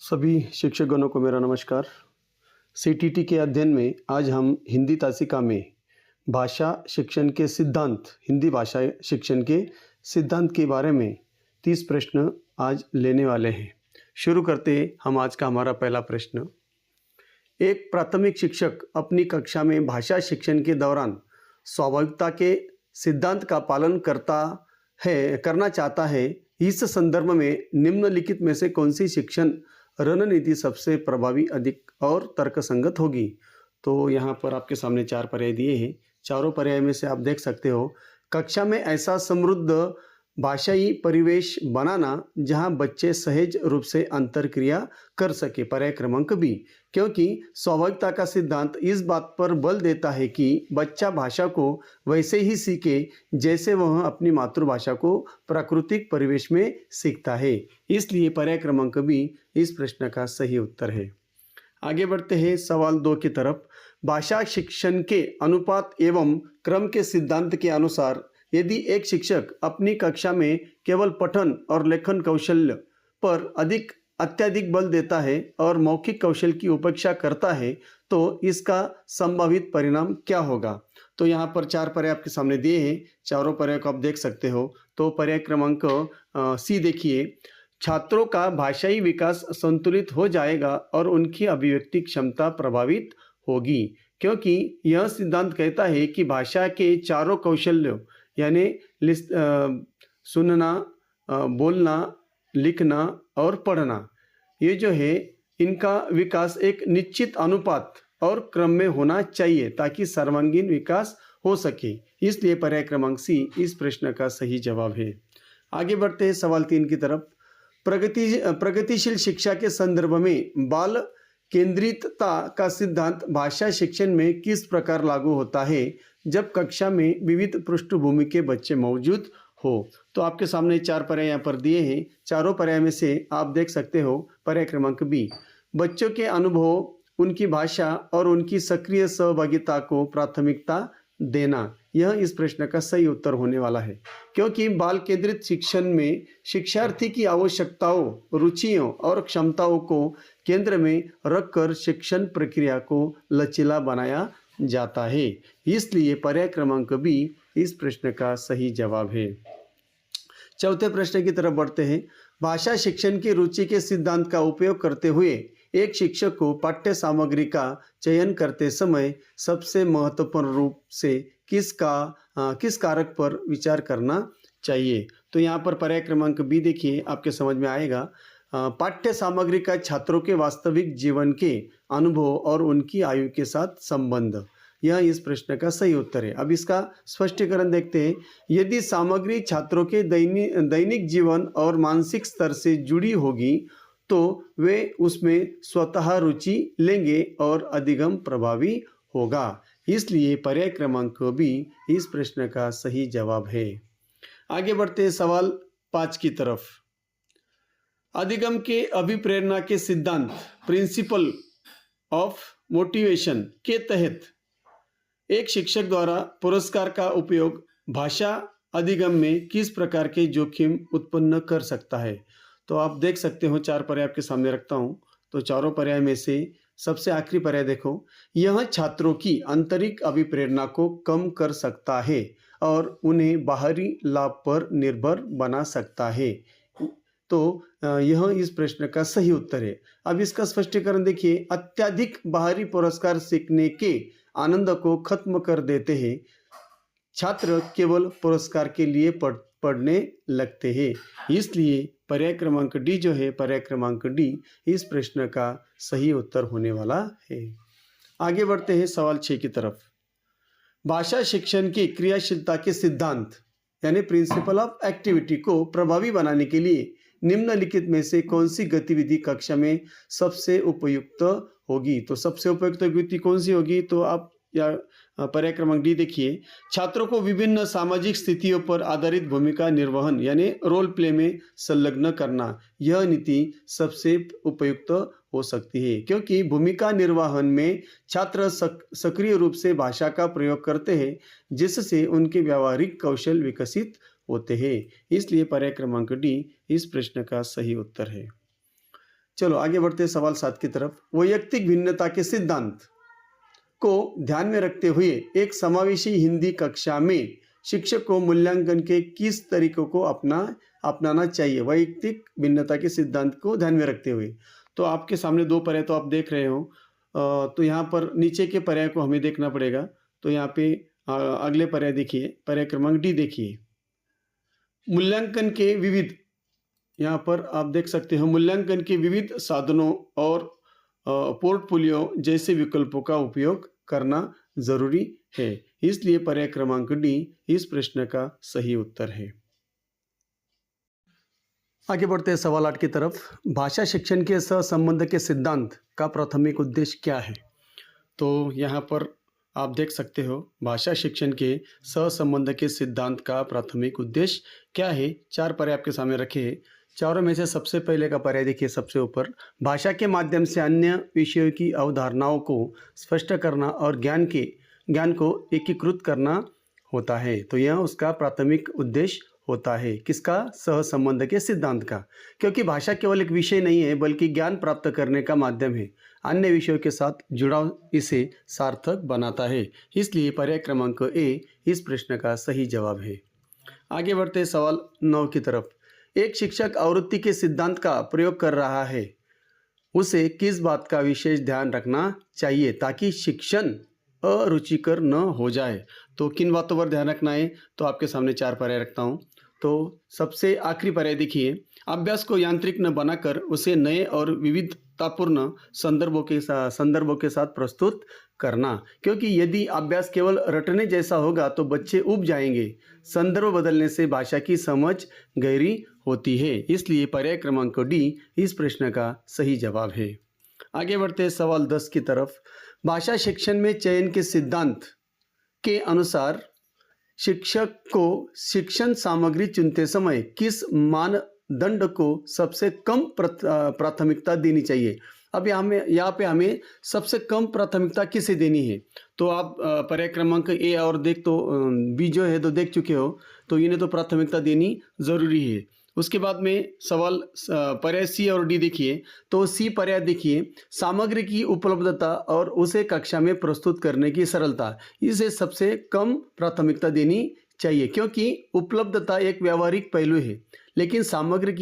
सभी शिक्षकगणों को मेरा नमस्कार। सीटीटी के अध्ययन में आज हम हिंदी तासिका में भाषा शिक्षण के सिद्धांत, हिंदी भाषा शिक्षण के सिद्धांत के बारे में 30 प्रश्न आज लेने वाले हैं। शुरू करते हैं हम आज का हमारा पहला प्रश्न। एक प्राथमिक शिक्षक अपनी कक्षा में भाषा शिक्षण के दौरान स्वाभाविकता के सिद्धांत का पालन करना चाहता है। इस संदर्भ में निम्नलिखित में से कौन सी शिक्षण रणनीति सबसे प्रभावी, अधिक और तर्कसंगत होगी? तो यहाँ पर आपके सामने 4 पर्याय दिए हैं। चारों पर्याय में से आप देख सकते हो, कक्षा में ऐसा समृद्ध भाषाई परिवेश बनाना जहाँ बच्चे सहज रूप से अंतर्क्रिया कर सके, पर्याय क्रमांक बी। क्योंकि स्वाभाविकता का सिद्धांत इस बात पर बल देता है कि बच्चा भाषा को वैसे ही सीखे जैसे वह अपनी मातृभाषा को प्राकृतिक परिवेश में सीखता है। इसलिए पर्याय क्रमांक बी इस प्रश्न का सही उत्तर है। आगे बढ़ते हैं सवाल 2 की तरफ। भाषा शिक्षण के अनुपात एवं क्रम के सिद्धांत के अनुसार यदि एक शिक्षक अपनी कक्षा में केवल पठन और लेखन कौशल्य पर अत्यधिक बल देता है और मौखिक कौशल की उपेक्षा करता है तो इसका संभावित परिणाम क्या होगा? तो यहाँ पर 4 पर्याय आपके सामने दिए हैं। चारों पर्याय को आप देख सकते हो। तो पर्याय क्रमांक सी देखिए, छात्रों का भाषाई विकास संतुलित हो जाएगा और उनकी अभिव्यक्ति क्षमता प्रभावित होगी। क्योंकि यह सिद्धांत कहता है कि भाषा के चारों कौशल्यों यानी सुनना, बोलना, लिखना और पढ़ना, ये जो है इनका विकास एक निश्चित अनुपात और क्रम में होना चाहिए ताकि सर्वांगीण विकास हो सके। इसलिए पर्याय क्रमांक सी इस प्रश्न का सही जवाब है। आगे बढ़ते हैं सवाल 3 की तरफ। प्रगतिशील शिक्षा के संदर्भ में बाल केंद्रितता का सिद्धांत भाषा शिक्षण में किस प्रकार लागू होता है जब कक्षा में विविध पृष्ठभूमि के बच्चे मौजूद हो? तो आपके सामने 4 पर्याय यहाँ पर दिए हैं। चारों पर्याय में से आप देख सकते हो पर्याय क्रमांक बी, बच्चों के अनुभव, उनकी भाषा और उनकी सक्रिय सहभागिता को प्राथमिकता देना, यह इस प्रश्न का सही उत्तर होने वाला है। क्योंकि बाल केंद्रित शिक्षण में शिक्षार्थी की आवश्यकताओं, रुचियों और क्षमताओं को केंद्र में रखकर शिक्षण प्रक्रिया को लचीला बनाया जाता है। इसलिए पर्याय क्रमांक बी इस प्रश्न का सही जवाब है। चौथे प्रश्न की तरफ बढ़ते हैं। भाषा शिक्षण की रुचि के सिद्धांत का उपयोग करते हुए एक शिक्षक को पाठ्य सामग्री का चयन करते समय सबसे महत्वपूर्ण रूप से किस कारक पर विचार करना चाहिए? तो यहाँ पर पर्याय क्रमांक बी देखिए, आपके समझ में आएगा। पाठ्य सामग्री का छात्रों के वास्तविक जीवन के अनुभव और उनकी आयु के साथ संबंध, यह इस प्रश्न का सही उत्तर है। अब इसका स्पष्टीकरण देखते हैं। यदि सामग्री छात्रों के दैनिक जीवन और मानसिक स्तर से जुड़ी होगी तो वे उसमें स्वतः रुचि लेंगे और अधिगम प्रभावी होगा। इसलिए पर्याय क्रमांक बी इस प्रश्न का सही जवाब है। आगे बढ़ते हैं सवाल 5 की तरफ। अधिगम के अभिप्रेरणा के सिद्धांत, प्रिंसिपल ऑफ मोटिवेशन के तहत एक शिक्षक द्वारा पुरस्कार का उपयोग भाषा अधिगम में किस प्रकार के जोखिम उत्पन्न कर सकता है? तो आप देख सकते हो 4 पर्याय आपके सामने रखता हूँ। तो चारों पर्याय में से सबसे आखिरी पर्याय देखो, यह छात्रों की आंतरिक अभिप्रेरणा को कम कर सकता है और उन्हें बाहरी लाभ पर निर्भर बना सकता है। तो यह इस प्रश्न का सही उत्तर है। अब इसका स्पष्टीकरण देखिए। अत्यधिक बाहरी पुरस्कार सीखने के आनंद को खत्म कर देते हैं। छात्र केवल पुरस्कार के लिए पढ़ने लगते हैं। इसलिए पर्याय क्रमांक डी जो है, पर्याय क्रमांक डी इस प्रश्न का सही उत्तर होने वाला है। आगे बढ़ते हैं सवाल 6 की तरफ। भाषा शिक्षण की क्रियाशीलता के सिद्धांत यानी प्रिंसिपल ऑफ एक्टिविटी को प्रभावी बनाने के लिए निम्नलिखित में से कौन सी गतिविधि कक्षा में सबसे उपयुक्त होगी? तो सबसे उपयुक्त गतिविधि कौन सी होगी? तो आप या पर्याय क्रमांक डी देखिए, छात्रों को विभिन्न सामाजिक स्थितियों पर आधारित भूमिका निर्वहन यानी रोल प्ले में संलग्न करना, यह नीति सबसे उपयुक्त हो सकती है। क्योंकि भूमिका निर्वहन में छात्र सक्रिय रूप से भाषा का प्रयोग करते हैं जिससे उनके व्यावहारिक कौशल विकसित होते हैं। इसलिए पर्याय क्रमांक डी इस प्रश्न का सही उत्तर है। चलो आगे बढ़ते हैं सवाल 7 की तरफ। वैयक्तिक भिन्नता के सिद्धांत को ध्यान में रखते हुए एक समावेशी हिंदी कक्षा में शिक्षक को मूल्यांकन के किस तरीकों को अपनाना चाहिए? वैयक्तिक भिन्नता के सिद्धांत को ध्यान में रखते हुए। तो आपके सामने 2 पर्याय तो आप देख रहे हो। तो यहाँ पर नीचे के पर्याय को हमें देखना पड़ेगा। तो यहाँ पे अगले पर्याय देखिए, पर्याय क्रमांक डी देखिए। मूल्यांकन के विविध, यहाँ पर आप देख सकते हो, मूल्यांकन के विविध साधनों और पोर्टफोलियो जैसे विकल्पों का उपयोग करना जरूरी है। इसलिए पर्याय क्रमांक डी इस प्रश्न का सही उत्तर है। आगे बढ़ते हैं सवाल 8 की तरफ। भाषा शिक्षण के सहसंबंध के सिद्धांत का प्राथमिक उद्देश्य क्या है? तो यहाँ पर आप देख सकते हो, भाषा शिक्षण के सहसंबंध के सिद्धांत का प्राथमिक उद्देश्य क्या है? 4 पर्याय आपके सामने रखे हैं। चारों में से सबसे पहले का पर्याय देखिए, सबसे ऊपर, भाषा के माध्यम से अन्य विषयों की अवधारणाओं को स्पष्ट करना और ज्ञान को एकीकृत करना होता है। तो यह उसका प्राथमिक उद्देश्य होता है। किसका? सहसंबंध के सिद्धांत का। क्योंकि भाषा केवल एक विषय नहीं है बल्कि ज्ञान प्राप्त करने का माध्यम है। अन्य विषयों के साथ जुड़ाव इसे सार्थक बनाता है। इसलिए पर्याय क्रमांक ए इस प्रश्न का सही जवाब है। आगे बढ़ते सवाल 9 की तरफ। एक शिक्षक आवृत्ति के सिद्धांत का प्रयोग कर रहा है, उसे किस बात का विशेष ध्यान रखना चाहिए ताकि शिक्षण अरुचिकर न हो जाए? तो किन बातों पर ध्यान रखना है? तो आपके सामने 4 पर्याय रखता हूँ। तो सबसे आखिरी पर्याय देखिए, अभ्यास को यांत्रिक न बनाकर उसे नए और विविधतापूर्ण संदर्भों के साथ प्रस्तुत करना। क्योंकि यदि अभ्यास केवल रटने जैसा होगा तो बच्चे ऊब जाएंगे। संदर्भ बदलने से भाषा की समझ गहरी होती है। इसलिए पर्याय क्रमांक डी इस प्रश्न का सही जवाब है। आगे बढ़ते हैं सवाल 10 की तरफ। भाषा शिक्षण में चयन के सिद्धांत के अनुसार शिक्षक को शिक्षण सामग्री चुनते समय किस मानदंड को सबसे कम प्राथमिकता देनी चाहिए? अब यहाँ पे हमें सबसे कम प्राथमिकता किसे देनी है? तो आप पर्याय क्रमांक ए और बी जो है तो देख चुके हो, तो इन्हें तो प्राथमिकता देनी जरूरी है। उसके बाद में सवाल पर्याय सी और डी देखिए। तो सी पर्याय देखिए, सामग्री की उपलब्धता और उसे कक्षा में प्रस्तुत करने की सरलता, इसे सबसे कम प्राथमिकता देनी चाहिए। क्योंकि उपलब्धता एक व्यावहारिक पहलू है, लेकिन सामग्री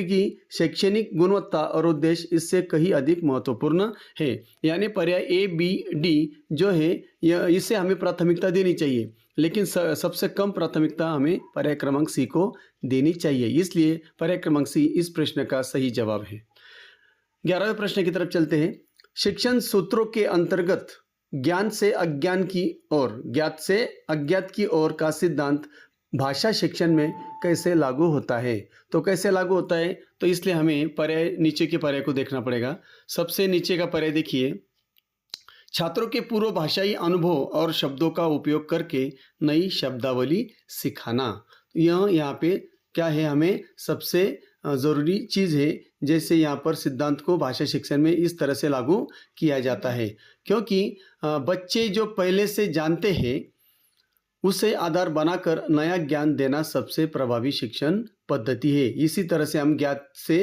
की शैक्षणिक गुणवत्ता और उद्देश्य इससे कहीं अधिक महत्वपूर्ण है। यानी पर्याय ए बी डी जो है इसे हमें प्राथमिकता देनी चाहिए, लेकिन सबसे कम प्राथमिकता हमें पर्याय क्रमांक सी को देनी चाहिए। इसलिए पर्याय क्रमांक सी इस प्रश्न का सही जवाब है। 11वें प्रश्न की तरफ चलते हैं। शिक्षण सूत्रों के अंतर्गत ज्ञान से अज्ञात की ओर का सिद्धांत भाषा शिक्षण में कैसे लागू होता है? तो कैसे लागू होता है? तो इसलिए हमें नीचे के पर्याय को देखना पड़ेगा। सबसे नीचे का पर्याय देखिए, छात्रों के पूर्व भाषाई अनुभव और शब्दों का उपयोग करके नई शब्दावली सिखाना। यहाँ पे क्या है, हमें सबसे ज़रूरी चीज़ है। जैसे यहाँ पर सिद्धांत को भाषा शिक्षण में इस तरह से लागू किया जाता है, क्योंकि बच्चे जो पहले से जानते हैं उसे आधार बनाकर नया ज्ञान देना सबसे प्रभावी शिक्षण पद्धति है। इसी तरह से हम ज्ञात से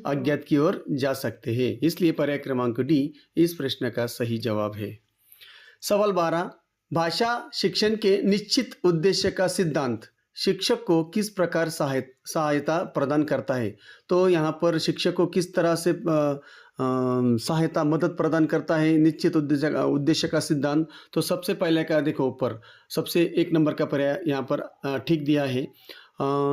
अज्ञात की ओर जा सकते हैं। इसलिए पर्याय क्रमांक डी इस प्रश्न का सही जवाब है। सवाल 12, भाषा शिक्षण के निश्चित उद्देश्य का सिद्धांत शिक्षक को किस प्रकार सहायता प्रदान करता है? तो यहाँ पर शिक्षक को किस तरह से मदद प्रदान करता है निश्चित उद्देश्य का सिद्धांत? तो सबसे पहले का देखो, ऊपर सबसे 1 नंबर का पर्याय यहाँ पर ठीक दिया है।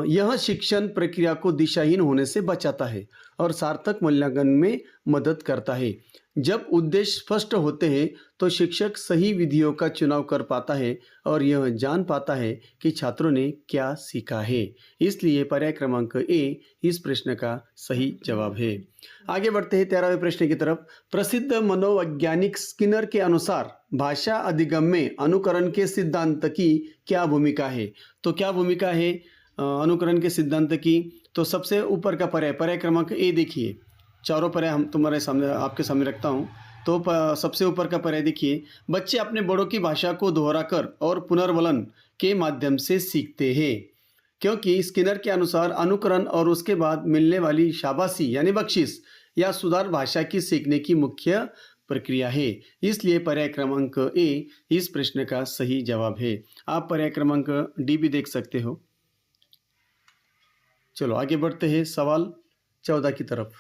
यह शिक्षण प्रक्रिया को दिशाहीन होने से बचाता है और सार्थक मूल्यांकन में मदद करता है। जब उद्देश्य स्पष्ट होते हैं तो शिक्षक सही विधियों का चुनाव कर पाता है और यह जान पाता है कि छात्रों ने क्या सीखा है। इसलिए पर्याय क्रमांक ए इस प्रश्न का सही जवाब है। आगे बढ़ते हैं 13वें प्रश्न की तरफ। प्रसिद्ध मनोवैज्ञानिक स्किनर के अनुसार भाषा अधिगम में अनुकरण के सिद्धांत की क्या भूमिका है? तो क्या भूमिका है अनुकरण के सिद्धांत की? तो सबसे ऊपर का पर्याय क्रमांक ए देखिए। चारों पर्याय हम आपके सामने रखता हूँ। तो सबसे ऊपर का पर्याय देखिए, बच्चे अपने बड़ों की भाषा को दोहराकर और पुनर्वलन के माध्यम से सीखते हैं। क्योंकि स्किनर के अनुसार अनुकरण और उसके बाद मिलने वाली शाबाशी यानी बख्शिश या सुधार भाषा की सीखने की मुख्य प्रक्रिया है। इसलिए पर्याय क्रमांक ए इस प्रश्न का सही जवाब है। आप पर्याय क्रमांक डी भी देख सकते हो। चलो आगे बढ़ते हैं सवाल 14 की तरफ।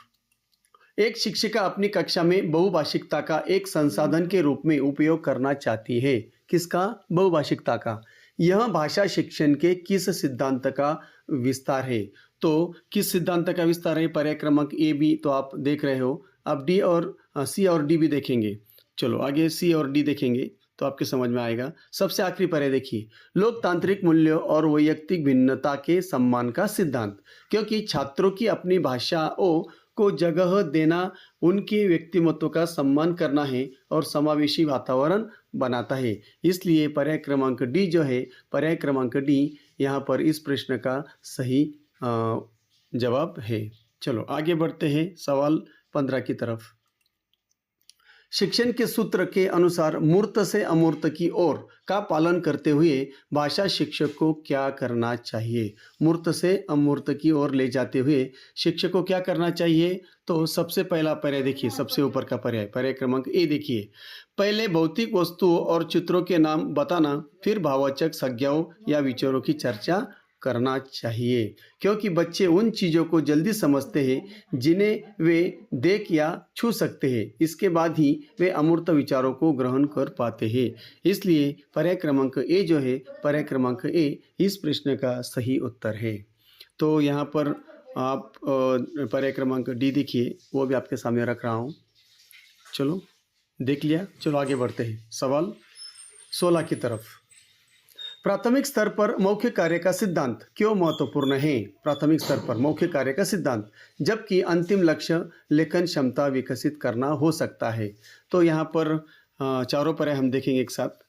एक शिक्षिका अपनी कक्षा में बहुभाषिकता का एक संसाधन के रूप में उपयोग करना चाहती है। किसका? बहुभाषिकता का। यह भाषा शिक्षण के किस सिद्धांत का विस्तार है? तो किस सिद्धांत का विस्तार है? पर्याय क्रमांक ए बी तो आप देख रहे हो। अब डी और सी और डी भी देखेंगे। चलो आगे सी और डी देखेंगे तो आपके समझ में आएगा। सबसे आखिरी पर्याय देखिए, लोकतांत्रिक मूल्यों और वैयक्तिक भिन्नता के सम्मान का सिद्धांत। क्योंकि छात्रों की अपनी भाषाओं को जगह देना उनके व्यक्तिमत्व का सम्मान करना है और समावेशी वातावरण बनाता है। इसलिए पर्याय क्रमांक डी जो है, पर्याय क्रमांक डी यहाँ पर इस प्रश्न का सही जवाब है। चलो आगे बढ़ते हैं सवाल 15 की तरफ। शिक्षण के सूत्र के अनुसार मूर्त से अमूर्त की ओर का पालन करते हुए भाषा शिक्षक को क्या करना चाहिए? मूर्त से अमूर्त की ओर ले जाते हुए शिक्षक को क्या करना चाहिए? तो सबसे पहला पर्याय देखिए, सबसे ऊपर का पर्याय, पर्याय क्रमांक ए देखिए, पहले भौतिक वस्तुओं और चित्रों के नाम बताना, फिर भाववाचक संज्ञाओं या विचारों की चर्चा करना चाहिए। क्योंकि बच्चे उन चीज़ों को जल्दी समझते हैं जिन्हें वे देख या छू सकते हैं। इसके बाद ही वे अमूर्त विचारों को ग्रहण कर पाते हैं। इसलिए पर्याय क्रमांक ए जो है, पर्याय क्रमांक ए इस प्रश्न का सही उत्तर है। तो यहाँ पर आप पर्याय क्रमांक डी देखिए, वो भी आपके सामने रख रहा हूँ। चलो देख लिया। चलो आगे बढ़ते हैं सवाल 16 की तरफ। प्राथमिक स्तर पर मौखिक कार्य का सिद्धांत क्यों महत्वपूर्ण है? प्राथमिक स्तर पर मौखिक कार्य का सिद्धांत, जबकि अंतिम लक्ष्य लेखन क्षमता विकसित करना हो सकता है। तो यहाँ पर चारों पर्याय हम देखेंगे एक साथ।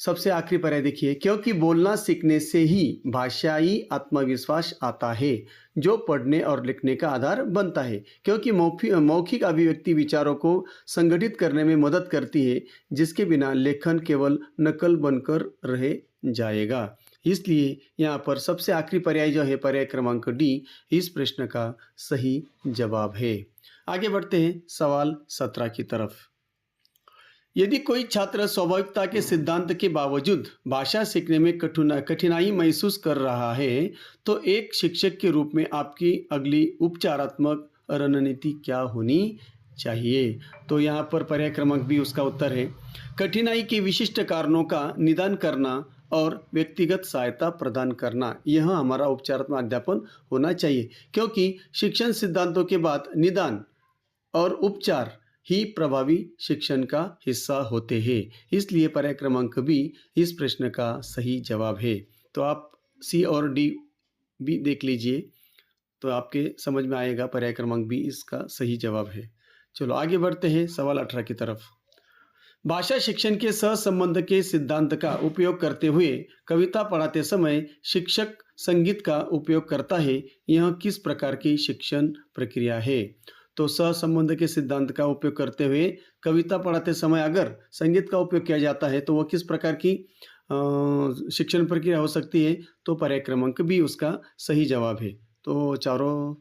सबसे आखिरी पर्याय देखिए, क्योंकि बोलना सीखने से ही भाषाई आत्मविश्वास आता है जो पढ़ने और लिखने का आधार बनता है। क्योंकि मौखिक अभिव्यक्ति विचारों को संगठित करने में मदद करती है, जिसके बिना लेखन केवल नकल बनकर रह जाएगा। इसलिए यहाँ पर सबसे आखिरी पर्याय जो है, पर्याय क्रमांक डी इस प्रश्न का सही जवाब है। आगे बढ़ते हैं सवाल 17 की तरफ। यदि कोई छात्र स्वाभाविकता के सिद्धांत के बावजूद भाषा सीखने में कठिनाई महसूस कर रहा है, तो एक शिक्षक के रूप में आपकी अगली उपचारात्मक रणनीति क्या होनी चाहिए? तो यहाँ पर पर्याय क्रमांक बी उसका उत्तर है, कठिनाई के विशिष्ट कारणों का निदान करना और व्यक्तिगत सहायता प्रदान करना। यह हमारा उपचारात्मक अध्यापन होना चाहिए। क्योंकि शिक्षण सिद्धांतों के बाद निदान और उपचार ही प्रभावी शिक्षण का हिस्सा होते हैं। इसलिए पर्याय क्रमांक बी इस प्रश्न का सही जवाब है। तो आप सी और डी भी देख लीजिए तो आपके समझ में आएगा पर्याय क्रमांक बी इसका सही जवाब है। चलो आगे बढ़ते हैं सवाल 18 की तरफ। भाषा शिक्षण के सहसंबंध के सिद्धांत का उपयोग करते हुए कविता पढ़ाते समय शिक्षक संगीत का उपयोग करता है। यह किस प्रकार की शिक्षण प्रक्रिया है? तो सहसंबंध के सिद्धांत का उपयोग करते हुए कविता पढ़ाते समय अगर संगीत का उपयोग किया जाता है तो वह किस प्रकार की शिक्षण प्रक्रिया हो सकती है? तो पर्याय क्रमांक बी उसका सही जवाब है। तो चारों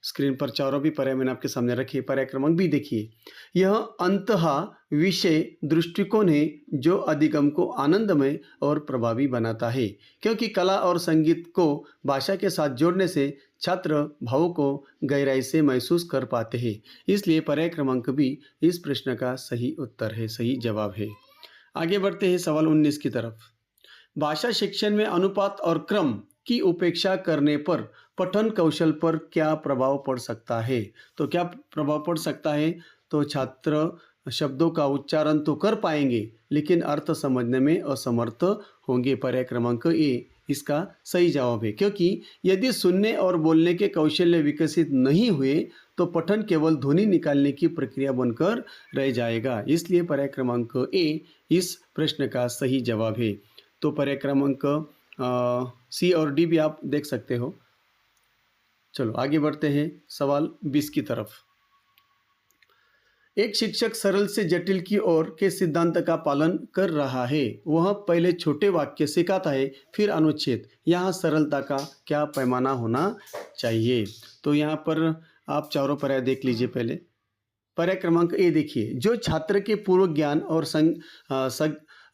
स्क्रीन पर चारों भी पर्याय मैंने आपके सामने रखे। पर्याय क्रमांक बी देखिए, यह अंतः विषय दृष्टिकोण है जो अधिगम को आनंदमय और प्रभावी बनाता है। क्योंकि कला और संगीत को भाषा के साथ जोड़ने से छात्र भावों को गहराई से महसूस कर पाते हैं। इसलिए पर्याय क्रमांक बी इस प्रश्न का सही उत्तर है, सही जवाब है। आगे बढ़ते हैं सवाल 19 की तरफ। भाषा शिक्षण में अनुपात और क्रम की उपेक्षा करने पर पठन कौशल पर क्या प्रभाव पड़ सकता है? तो क्या प्रभाव पड़ सकता है? तो छात्र शब्दों का उच्चारण तो कर पाएंगे लेकिन अर्थ समझने में असमर्थ होंगे। पर्याय क्रमांक ए इसका सही जवाब है। क्योंकि यदि सुनने और बोलने के कौशल्य विकसित नहीं हुए तो पठन केवल ध्वनि निकालने की प्रक्रिया बनकर रह जाएगा। इसलिए पर्याय क्रमांक ए इस प्रश्न का सही जवाब है। तो पर्याय क्रमांक सी और डी भी आप देख सकते हो। चलो आगे बढ़ते हैं सवाल 20 की तरफ। एक शिक्षक सरल से जटिल की ओर के सिद्धांत का पालन कर रहा है। वह पहले छोटे वाक्य सिखाता है, फिर अनुच्छेद। यहाँ सरलता का क्या पैमाना होना चाहिए? तो यहाँ पर आप चारों पर्याय देख लीजिए। पहले पर्याय क्रमांक ए देखिए, जो छात्र के पूर्व ज्ञान और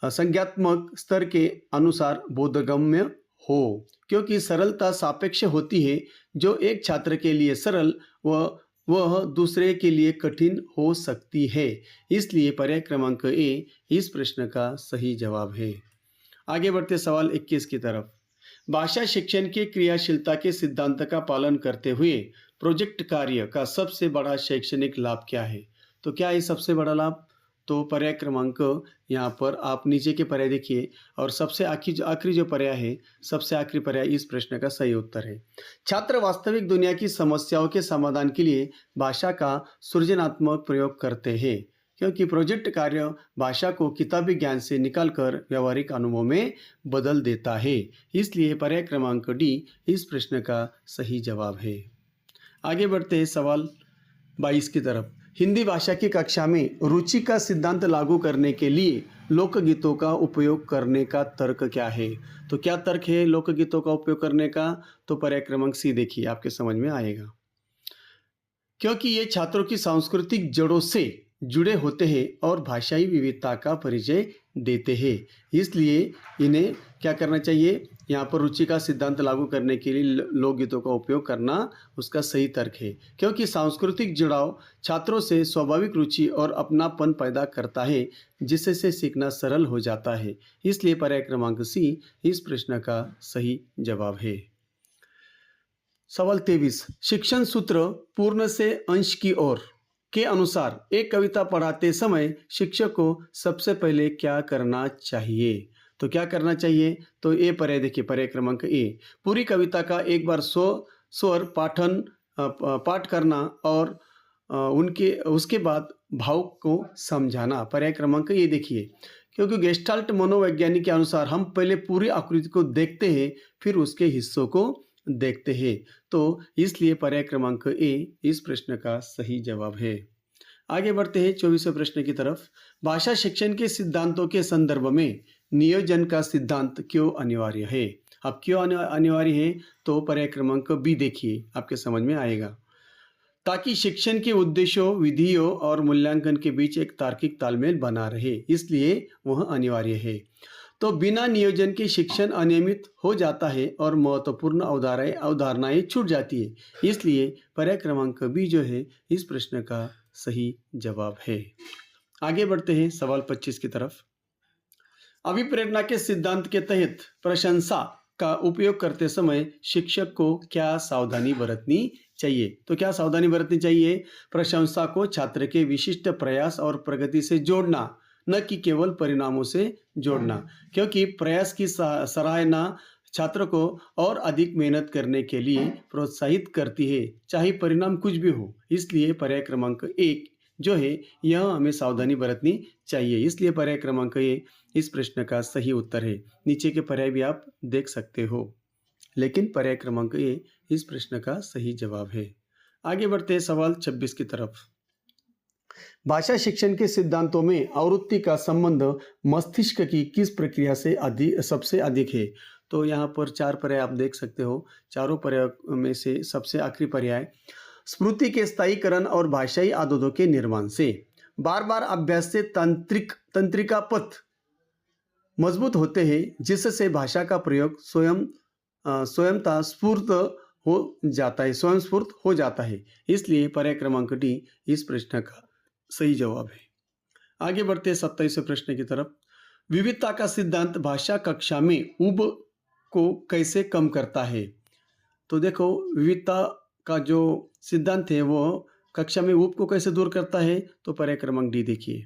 संज्ञात्मक स्तर के अनुसार बोधगम्य हो, क्योंकि सरलता सापेक्ष होती है। जो एक छात्र के लिए सरल वह दूसरे के लिए कठिन हो सकती है। इसलिए पर्याय क्रमांक ए इस प्रश्न का सही जवाब है। आगे बढ़ते सवाल 21 की तरफ। भाषा शिक्षण की क्रियाशीलता के सिद्धांत का पालन करते हुए प्रोजेक्ट कार्य का सबसे बड़ा शैक्षणिक लाभ क्या है? तो क्या है सबसे बड़ा लाभ? तो पर्याय क्रमांक यहाँ पर आप नीचे के पर्याय देखिए और सबसे आखिरी जो पर्याय है, सबसे आखिरी पर्याय इस प्रश्न का सही उत्तर है। छात्र वास्तविक दुनिया की समस्याओं के समाधान के लिए भाषा का सृजनात्मक प्रयोग करते हैं, क्योंकि प्रोजेक्ट कार्य भाषा को किताबी ज्ञान से निकालकर व्यावहारिक अनुभव में बदल देता है। इसलिए पर्याय क्रमांक डी इस प्रश्न का सही जवाब है। आगे बढ़ते हैं सवाल 22 की तरफ। हिंदी भाषा की कक्षा में रुचि का सिद्धांत लागू करने के लिए लोकगीतों का उपयोग करने का तर्क क्या है? तो क्या तर्क है लोकगीतों का उपयोग करने का? तो पर्याय क्रमांक सी देखिए, आपके समझ में आएगा। क्योंकि ये छात्रों की सांस्कृतिक जड़ों से जुड़े होते हैं और भाषाई विविधता का परिचय देते हैं, इसलिए इन्हें क्या करना चाहिए? यहाँ पर रुचि का सिद्धांत लागू करने के लिए लोकगीतों का उपयोग करना उसका सही तर्क है, क्योंकि सांस्कृतिक जुड़ाव छात्रों से स्वाभाविक रुचि और अपनापन पैदा करता है, जिससे सीखना सरल हो जाता है। इसलिए पर्याय क्रमांक सी इस प्रश्न का सही जवाब है। सवाल 23। शिक्षण सूत्र पूर्ण से अंश की ओर के अनुसार एक कविता पढ़ाते समय शिक्षक को सबसे पहले क्या करना चाहिए? तो क्या करना चाहिए? तो ए पर्याय देखिए, पर्याय क्रमांक ए, पूरी कविता का एक बार स्वर पाठ करना और उसके बाद भाव को समझाना। पर्याय क्रमांक ये देखिए, क्योंकि गेस्टाल्ट मनोवैज्ञानिक के अनुसार हम पहले पूरी आकृति को देखते हैं, फिर उसके हिस्सों को देखते हैं। तो इसलिए पर्याय क्रमांक ए इस प्रश्न का सही जवाब है। आगे बढ़ते हैं 24वें प्रश्न की तरफ। भाषा शिक्षण के सिद्धांतों के संदर्भ में नियोजन का सिद्धांत क्यों अनिवार्य है? अब क्यों अनिवार्य है? तो पर्याय क्रमांक बी देखिए, आपके समझ में आएगा। ताकि शिक्षण के उद्देश्यों, विधियों और मूल्यांकन के बीच एक तार्किक तालमेल बना रहे, इसलिए वह अनिवार्य है। तो बिना नियोजन के शिक्षण अनियमित हो जाता है और महत्वपूर्ण अवधारणाएं छूट जाती है। इसलिए पर्याय क्रमांक बी जो है इस प्रश्न का सही जवाब है। आगे बढ़ते हैं सवाल 25 की तरफ। अभिप्रेरणा के सिद्धांत के तहत प्रशंसा का उपयोग करते समय शिक्षक को क्या सावधानी बरतनी चाहिए? तो क्या सावधानी बरतनी चाहिए? प्रशंसा को छात्र के विशिष्ट प्रयास और प्रगति से जोड़ना, न कि केवल परिणामों से जोड़ना, क्योंकि प्रयास की सराहना छात्र को और अधिक मेहनत करने के लिए प्रोत्साहित करती है, चाहे परिणाम कुछ भी हो। इसलिए पर्याय क्रमांक 1 जो है यह हमें सावधानी बरतनी चाहिए। इसलिए पर्याय क्रमांक ए इस प्रश्न का सही उत्तर है। नीचे के पर्याय भी आप देख सकते हो, लेकिन पर्याय क्रमांक ए इस प्रश्न का सही जवाब है। आगे बढ़ते हैं सवाल 26 की तरफ। भाषा शिक्षण के सिद्धांतों में आवृत्ति का संबंध मस्तिष्क की किस प्रक्रिया से सबसे अधिक है? तो यहाँ पर 4 पर्याय आप देख सकते हो। चारों पर्याय में से सबसे आखिरी पर्याय स्मृति के स्थायीकरण और भाषाई आदतों के निर्माण से। बार बार अभ्यास से तंत्रिका पथ मजबूत होते हैं, जिससे भाषा का प्रयोग स्वयंस्फूर्त हो जाता है। इसलिए पर्याय क्रमांक डी इस प्रश्न का सही जवाब है। आगे बढ़ते हैं 27वें प्रश्न की तरफ। विविधता का सिद्धांत भाषा कक्षा में ऊब को कैसे कम करता है? तो देखो, विविधता का जो सिद्धांत है वो कक्षा में ऊब को कैसे दूर करता है? तो पर्याय क्रमांक डी देखिए।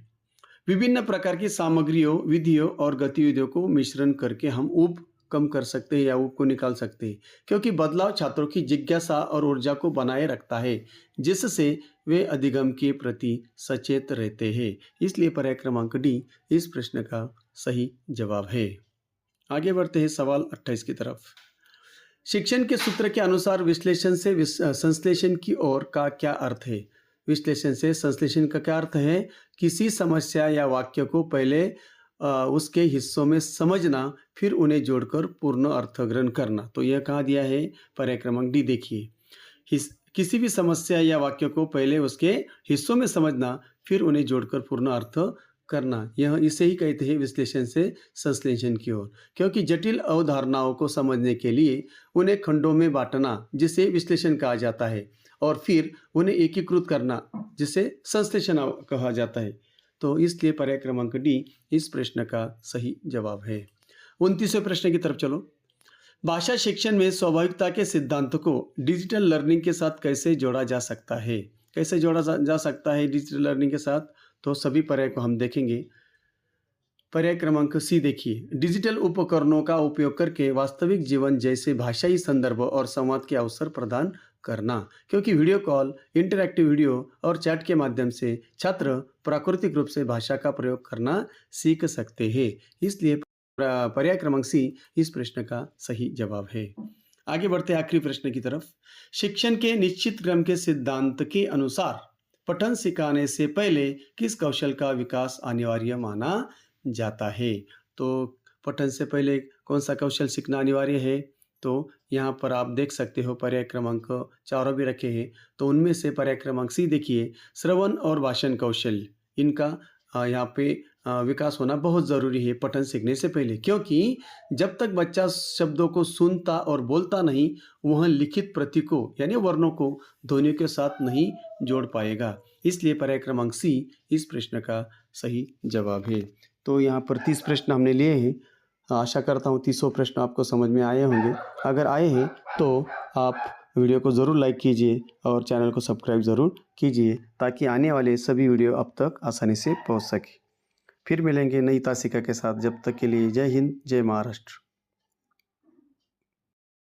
विभिन्न प्रकार की सामग्रियों, विधियों और गतिविधियों को मिश्रण करके हम ऊब कम कर सकते हैं या ऊब को निकाल सकते हैं, क्योंकि बदलाव छात्रों की जिज्ञासा और ऊर्जा को बनाए रखता है, जिससे वे अधिगम के प्रति सचेत रहते हैं। इसलिए पर्याय क्रमांक डी इस प्रश्न का सही जवाब है। आगे बढ़ते हैं सवाल 28 की तरफ। शिक्षण के सूत्र के अनुसार विश्लेषण से संश्लेषण की ओर का क्या अर्थ है? विश्लेषण से संश्लेषण का क्या अर्थ है? किसी समस्या या वाक्य को पहले उसके हिस्सों में समझना, फिर उन्हें जोड़कर पूर्ण अर्थ ग्रहण करना। तो यह कहाँ दिया है? पर्याय क्रमांक डी देखिए। किसी भी समस्या या वाक्य को पहले उसके हिस्सों में समझना, फिर उन्हें जोड़कर पूर्ण अर्थ करना, यह इसे ही कहते हैं विश्लेषण से संश्लेषण की ओर। क्योंकि जटिल अवधारणाओं को समझने के लिए उन्हें खंडों में बांटना, जिसे विश्लेषण कहा जाता है, और फिर उन्हें एकीकृत करना, जिसे संश्लेषण कहा जाता है। तो इसलिए पर्याय क्रमांक डी इस प्रश्न का सही जवाब है। 29वें प्रश्न की तरफ चलो। भाषा शिक्षण में स्वाभाविकता के सिद्धांत को डिजिटल लर्निंग के साथ कैसे जोड़ा जा सकता है? कैसे जोड़ा जा सकता है डिजिटल लर्निंग के साथ? तो सभी पर्याय को हम देखेंगे। पर्याय क्रमांक सी देखिए। डिजिटल उपकरणों का उपयोग करके वास्तविक जीवन जैसे भाषाई संदर्भ और संवाद के अवसर प्रदान करना, क्योंकि वीडियो कॉल, इंटरैक्टिव वीडियो और चैट के माध्यम से छात्र प्राकृतिक रूप से भाषा का प्रयोग करना सीख सकते हैं। इसलिए पर्याय क्रमांक सी इस प्रश्न का सही जवाब है। आगे बढ़ते आखिरी प्रश्न की तरफ। शिक्षण के निश्चित क्रम के सिद्धांत के अनुसार पठन सिखाने से पहले किस कौशल का विकास अनिवार्य माना जाता है? तो पठन से पहले कौन सा कौशल सीखना अनिवार्य है? तो यहाँ पर आप देख सकते हो पर्याय क्रमांक चारों भी रखे हैं। तो उनमें से पर्याय क्रमांक सी देखिए, श्रवण और भाषण कौशल, इनका यहाँ पे विकास होना बहुत ज़रूरी है पठन सीखने से पहले, क्योंकि जब तक बच्चा शब्दों को सुनता और बोलता नहीं, वह लिखित प्रति को यानी वर्णों को ध्वनियों के साथ नहीं जोड़ पाएगा। इसलिए पर्याय क्रमांक सी इस प्रश्न का सही जवाब है। तो यहाँ पर 30 प्रश्न हमने लिए हैं। आशा करता हूँ 30 प्रश्न आपको समझ में आए होंगे। अगर आए हैं तो आप वीडियो को ज़रूर लाइक कीजिए और चैनल को सब्सक्राइब ज़रूर कीजिए, ताकि आने वाले सभी वीडियो अब तक आसानी से पहुँच सके। फिर मिलेंगे नई तासिका के साथ। जब तक के लिए जय हिंद, जय महाराष्ट्र।